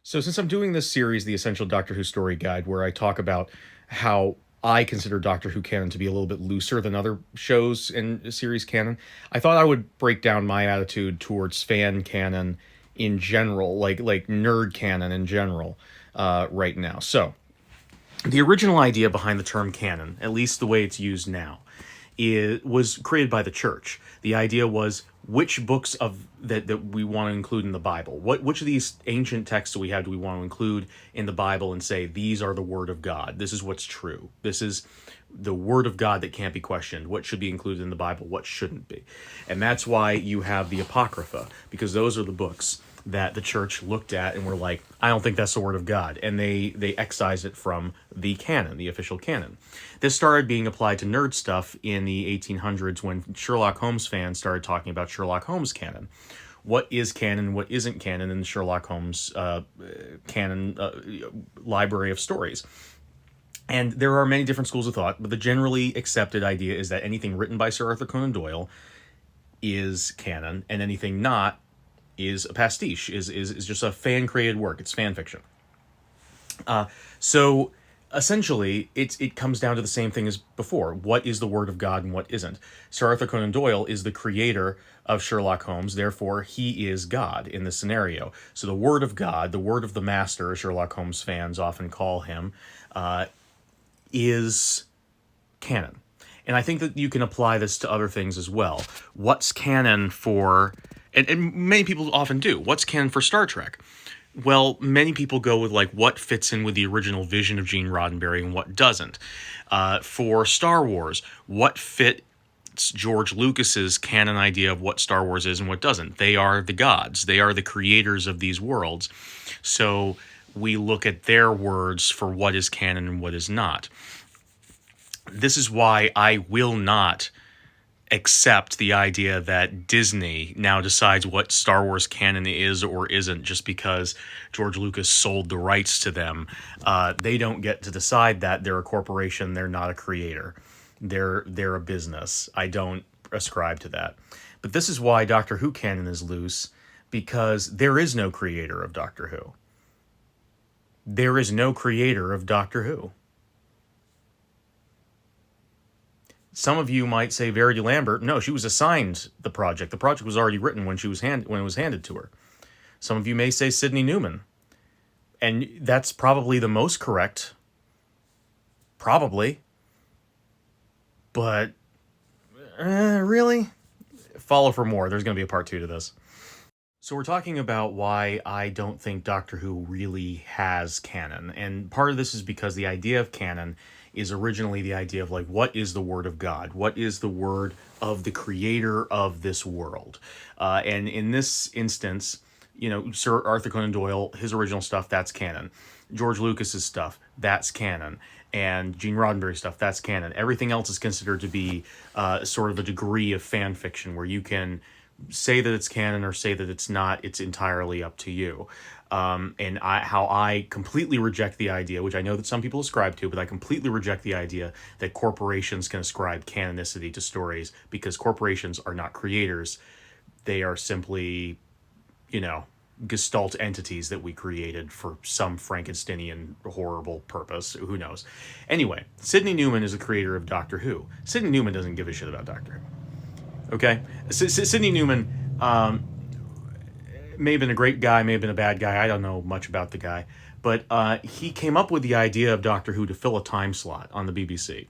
So, since I'm doing this series, The Essential Doctor Who Story Guide, where I talk about how I consider Doctor Who canon to be a little bit looser than other shows and series canon, I thought I would break down my attitude towards fan canon in general, like nerd canon in general, right now. So, the original idea behind the term canon, at least the way it's used now, was created by the church. The idea was which books of that we want to include in the Bible. Which of these ancient texts that we have do we want to include in the Bible and say these are the word of God. This is what's true. This is the word of God that can't be questioned. What should be included in the Bible, what shouldn't be. And that's why you have the Apocrypha, because those are the books that the church looked at and were like, I don't think that's the word of God. And they excised it from the canon, the official canon. This started being applied to nerd stuff in the 1800s when Sherlock Holmes fans started talking about Sherlock Holmes canon. What is canon, what isn't canon in the Sherlock Holmes canon library of stories. And there are many different schools of thought, but the generally accepted idea is that anything written by Sir Arthur Conan Doyle is canon, and anything not is a pastiche, is just a fan-created work. It's fan fiction. So essentially, it comes down to the same thing as before. What is the word of God and what isn't? Sir Arthur Conan Doyle is the creator of Sherlock Holmes, therefore he is God in this scenario. So the word of God, the word of the master, as Sherlock Holmes fans often call him, is canon. And I think that you can apply this to other things as well. What's canon for, and many people often do, what's canon for Star Trek? Well, many people go with like what fits in with the original vision of Gene Roddenberry and what doesn't. For Star Wars, what fits George Lucas's canon idea of what Star Wars is and what doesn't? They are the gods. They are the creators of these worlds. So we look at their words for what is canon and what is not. This is why I will not accept the idea that Disney now decides what Star Wars canon is or isn't just because George Lucas sold the rights to them. They don't get to decide that. They're a corporation. They're not a creator. They're a business. I don't ascribe to that. But this is why Doctor Who canon is loose, because there is no creator of Doctor Who. There is no creator of Doctor Who. Some of you might say Verity Lambert. No, she was assigned the project. The project was already written when when it was handed to her. Some of you may say Sidney Newman, and that's probably the most correct. Probably, but really, follow for more. There's going to be a part 2 to this. So we're talking about why I don't think Doctor Who really has canon, and part of this is because the idea of canon is originally the idea of like, what is the word of God? What is the word of the creator of this world? And in this instance, Sir Arthur Conan Doyle, his original stuff, that's canon. George Lucas's stuff, that's canon. And Gene Roddenberry stuff, that's canon. Everything else is considered to be sort of a degree of fan fiction where you can say that it's canon or say that it's not. It's entirely up to you. How I completely reject the idea, which I know that some people ascribe to, but I completely reject the idea that corporations can ascribe canonicity to stories, because corporations are not creators. They are simply, gestalt entities that we created for some Frankensteinian horrible purpose. Who knows? Anyway, Sidney Newman is the creator of Doctor Who. Sidney Newman doesn't give a shit about Doctor Who. Okay? Sidney Newman may have been a great guy, may have been a bad guy. I don't know much about the guy. But he came up with the idea of Doctor Who to fill a time slot on the BBC.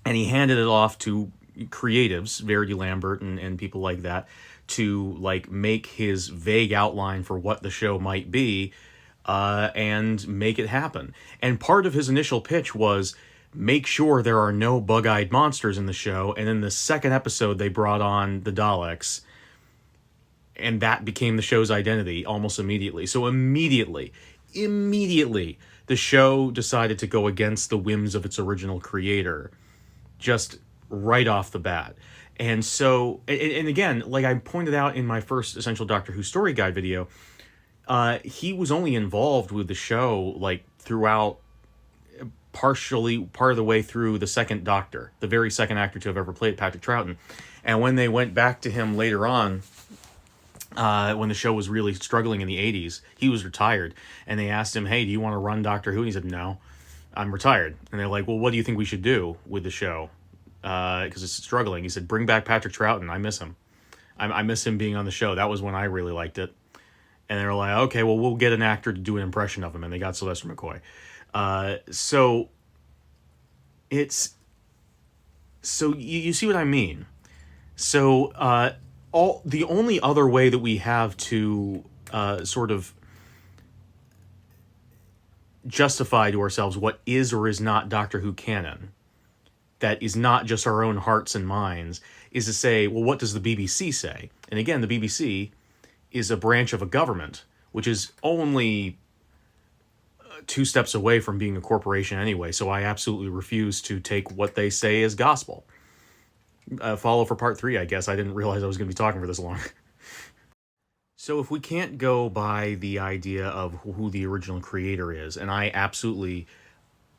And he handed it off to creatives, Verity Lambert and people like that, to like make his vague outline for what the show might be and make it happen. And part of his initial pitch was make sure there are no bug-eyed monsters in the show. And in the second episode, they brought on the Daleks, and that became the show's identity almost immediately. So immediately, the show decided to go against the whims of its original creator, just right off the bat. And so, and again, like I pointed out in my first Essential Doctor Who Story Guide video, he was only involved with the show like throughout, partially part of the way through the second Doctor, the very second actor to have ever played Patrick Troughton. And when they went back to him later on when the show was really struggling in the 80s. He was retired, and they asked him, "Hey, do you want to run Doctor Who?" And he said, "No, I'm retired." And they're like, "Well, what do you think we should do with the show? Because it's struggling." He said, "Bring back Patrick Troughton. I miss him. I miss him being on the show. That was when I really liked it." And they were like, "Okay, well, we'll get an actor to do an impression of him." And they got Sylvester McCoy. So it's you see what I mean. So the only other way that we have to sort of justify to ourselves what is or is not Doctor Who canon, that is not just our own hearts and minds, is to say, well, what does the BBC say? And again, the BBC is a branch of a government, which is only two steps away from being a corporation anyway, so I absolutely refuse to take what they say as gospel. Follow for part 3, I guess. I didn't realize I was going to be talking for this long. So if we can't go by the idea of who the original creator is, and I absolutely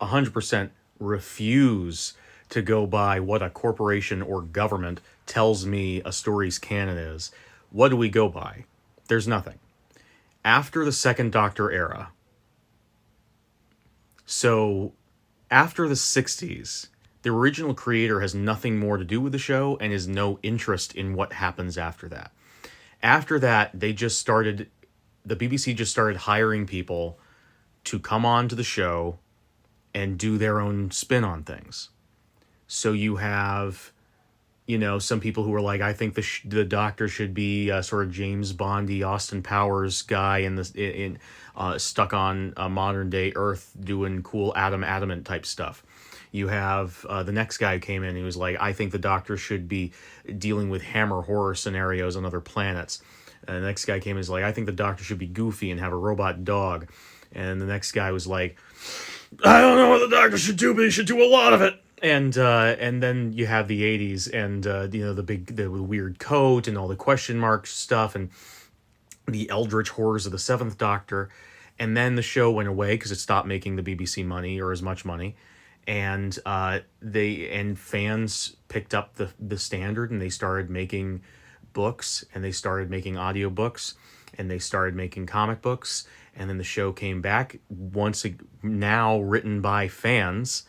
100% refuse to go by what a corporation or government tells me a story's canon is, what do we go by? There's nothing. After the Second Doctor era, so after the 60s, the original creator has nothing more to do with the show and has no interest in what happens after that. After that, the BBC just started hiring people to come on to the show and do their own spin on things. So you have, some people who are like, I think the Doctor should be sort of James Bondy, Austin Powers guy stuck on modern day Earth doing cool adamant type stuff. You have the next guy who came in, he was like, I think the Doctor should be dealing with Hammer horror scenarios on other planets. And the next guy came in, is like, I think the Doctor should be goofy and have a robot dog. And the next guy was like, I don't know what the Doctor should do, but he should do a lot of it. And then you have the 80s and the weird coat and all the question mark stuff and the eldritch horrors of the Seventh Doctor. And then the show went away because it stopped making the BBC money or as much money. And fans picked up the standard, and they started making books, and they started making audiobooks, and they started making comic books, and then the show came back now written by fans.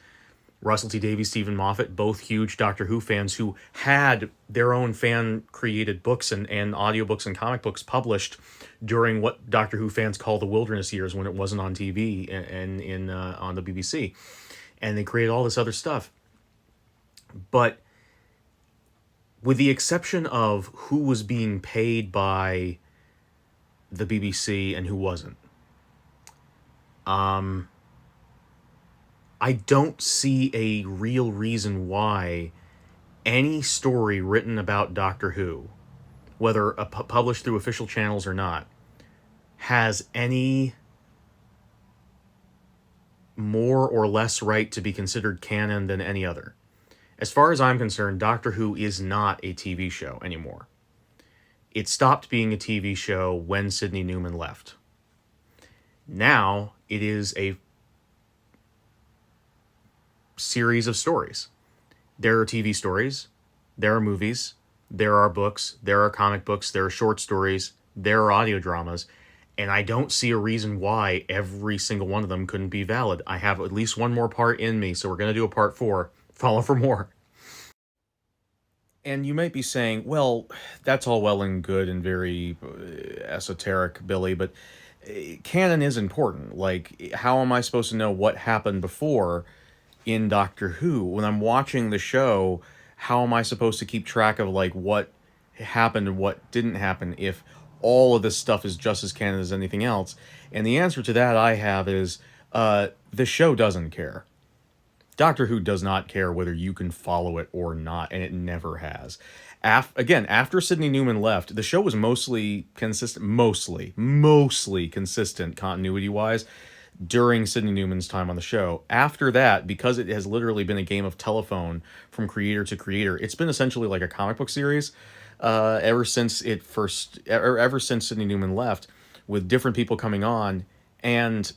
Russell T Davies, Stephen Moffat, both huge Doctor Who fans who had their own fan-created books and audiobooks and comic books published during what Doctor Who fans call the wilderness years, when it wasn't on TV and on the BBC. And they created all this other stuff. But with the exception of who was being paid by the BBC and who wasn't, I don't see a real reason why any story written about Doctor Who, whether published through official channels or not, has any more or less right to be considered canon than any other. As far as I'm concerned, Doctor Who is not a TV show anymore. It stopped being a TV show when Sidney Newman left. Now it is a series of stories. There are TV stories, there are movies, there are books, there are comic books, there are short stories, there are audio dramas, and I don't see a reason why every single one of them couldn't be valid. I have at least one more part in me, so we're going to do a part 4. Follow for more. And you might be saying, well, that's all well and good and very esoteric, Billy, but canon is important. Like, how am I supposed to know what happened before in Doctor Who? When I'm watching the show, how am I supposed to keep track of, like, what happened and what didn't happen if all of this stuff is just as canon as anything else? And the answer to that I have is, the show doesn't care. Doctor Who does not care whether you can follow it or not, and it never has. After Sidney Newman left, the show was mostly consistent, mostly consistent continuity-wise during Sidney Newman's time on the show. After that, because it has literally been a game of telephone from creator to creator, it's been essentially like a comic book series ever since Sidney Newman left, with different people coming on, and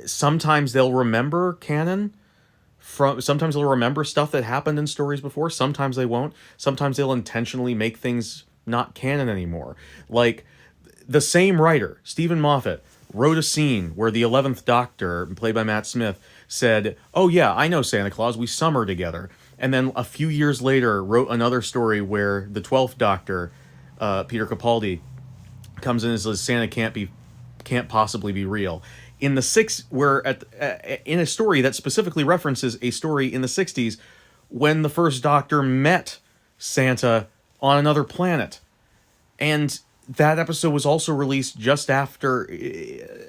sometimes they'll remember canon. Sometimes they'll remember stuff that happened in stories before. Sometimes they won't. Sometimes they'll intentionally make things not canon anymore. Like, the same writer, Stephen Moffat, wrote a scene where the 11th Doctor, played by Matt Smith, said, "Oh yeah, I know Santa Claus, we summer together." And then a few years later wrote another story where the 12th Doctor, Peter Capaldi, comes in and says Santa can't possibly be real. In the in a story that specifically references a story in the 60s when the first Doctor met Santa on another planet. And that episode was also released just after,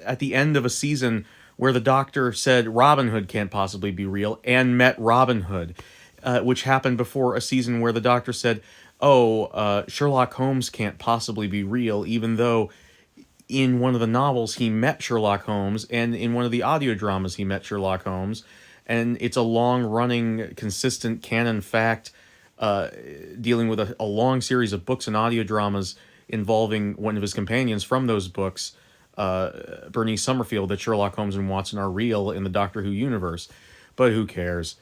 at the end of a season where the Doctor said Robin Hood can't possibly be real and met Robin Hood, which happened before a season where the Doctor said, Sherlock Holmes can't possibly be real, even though in one of the novels he met Sherlock Holmes, and in one of the audio dramas he met Sherlock Holmes. And it's a long-running, consistent canon fact dealing with a long series of books and audio dramas involving one of his companions from those books, Bernice Summerfield, that Sherlock Holmes and Watson are real in the Doctor Who universe. But who cares?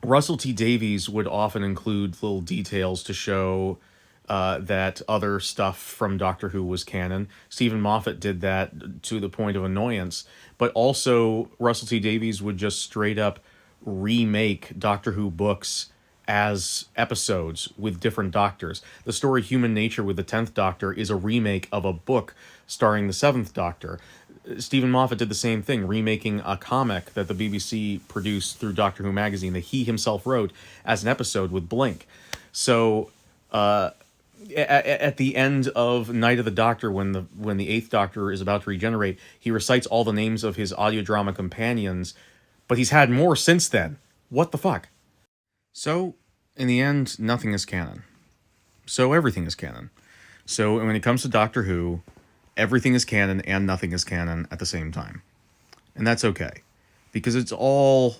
Russell T Davies would often include little details to show that other stuff from Doctor Who was canon. Stephen Moffat did that to the point of annoyance. But also, Russell T Davies would just straight up remake Doctor Who books as episodes with different Doctors. The story Human Nature with the 10th Doctor is a remake of a book starring the 7th Doctor. Stephen Moffat did the same thing, remaking a comic that the BBC produced through Doctor Who magazine that he himself wrote as an episode with Blink. So, at the end of Night of the Doctor, when the 8th Doctor is about to regenerate, he recites all the names of his audio drama companions, but he's had more since then. What the fuck? So, in the end, nothing is canon. So everything is canon. So when it comes to Doctor Who, everything is canon and nothing is canon at the same time. And that's okay. Because it's all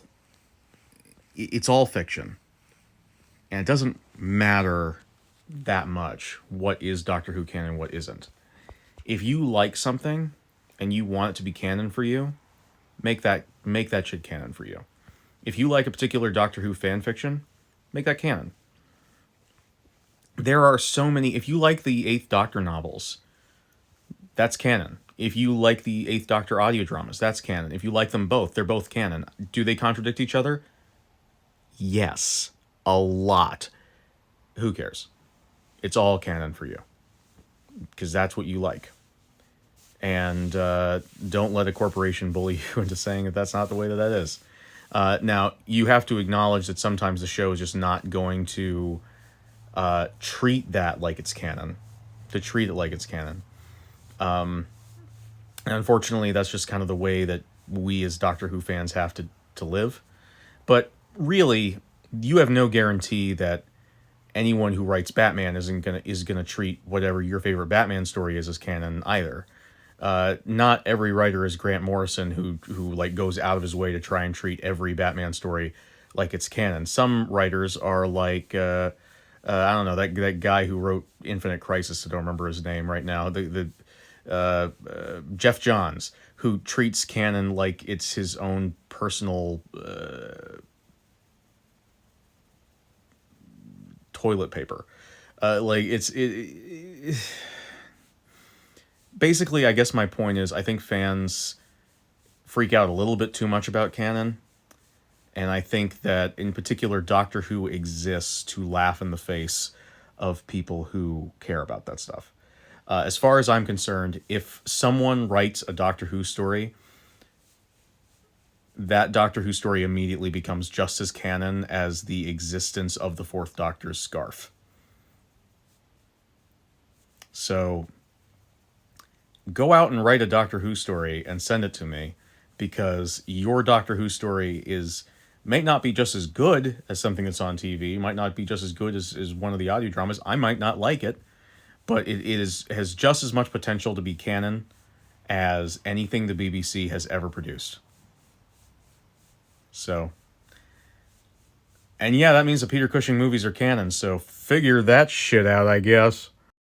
fiction. And it doesn't matter that much what is Doctor Who canon and what isn't. If you like something and you want it to be canon for you, make that shit canon for you. If you like a particular Doctor Who fan fiction, make that canon. There are so many. If you like the 8th Doctor novels, that's canon. If you like the 8th Doctor audio dramas, that's canon. If you like them both, they're both canon. Do they contradict each other? Yes. A lot. Who cares? It's all canon for you. Because that's what you like. And don't let a corporation bully you into saying that that's not the way that is. Now, you have to acknowledge that sometimes the show is just not going to treat that like it's canon. To treat it like it's canon. And unfortunately, that's just kind of the way that we as Doctor Who fans have to live. But really, you have no guarantee that anyone who writes Batman is gonna treat whatever your favorite Batman story is as canon either. Not every writer is Grant Morrison who like goes out of his way to try and treat every Batman story like it's canon. Some writers are like I don't know, that guy who wrote Infinite Crisis. I don't remember his name right now. Jeff Johns, who treats canon like it's his own personal toilet paper. Basically, I guess my point is, I think fans freak out a little bit too much about canon. And I think that, in particular, Doctor Who exists to laugh in the face of people who care about that stuff. As far as I'm concerned, if someone writes a Doctor Who story, that Doctor Who story immediately becomes just as canon as the existence of the 4th Doctor's scarf. So, go out and write a Doctor Who story and send it to me, because your Doctor Who story may not be just as good as something that's on TV, might not be just as good as one of the audio dramas. I might not like it, but it has just as much potential to be canon as anything the BBC has ever produced. So, and yeah, that means the Peter Cushing movies are canon, so figure that shit out, I guess.